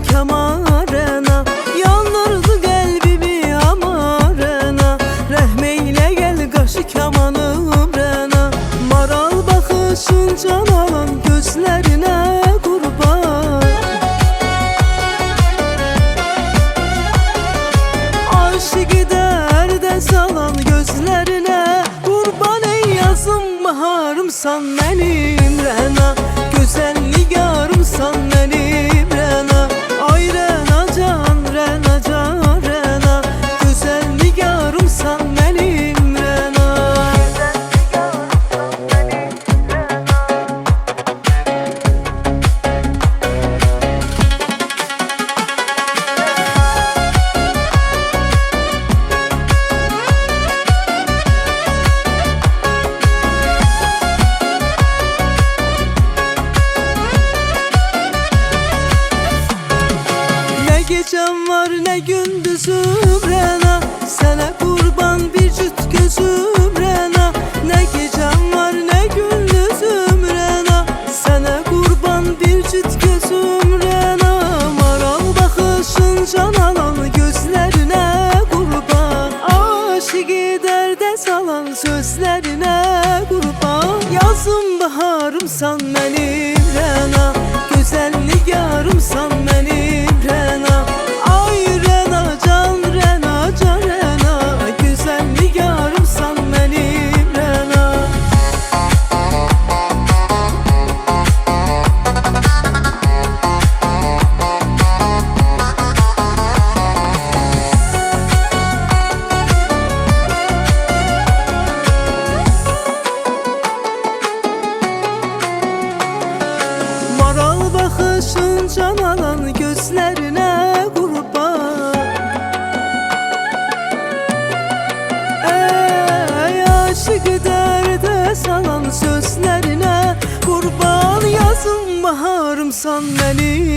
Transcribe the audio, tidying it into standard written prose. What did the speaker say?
kemarına, yandırdı qəlbimi amarına. Rəhm eylə gəl qaşı kamanım rəna, maral baxışın can alan gözlərinə qurban. Aşıqı dərdə salan gözlərinə qurban. Ey yazım baharımsan mənim rəna, gözəl nigarımsan mənim rəna. Ay rəna can, rəna can rəna, gözəl nigarımsan mənim rəna. Nə gecəm var, nə gündüzüm rəna, sənə qurban bir cüt gözüm rəna. Nə gecəm var, nə gündüzüm rəna, sənə qurban bir cüt gözüm rəna. Maral baxışın can alan gözlərinə qurban. Aşıqı dərdə salan sözlərinə qurban. Yazım baharımsan mənim rəna, gözəl nigarımsan mənim rəna. Ay rəna can, rəna can rəna, gözəl nigarımsan mənim rəna. Maral baxışın can alan gözlərinə qurban. Ey aşıqı dərdə salan sözlərinə qurban. Yazım baharımsan mənim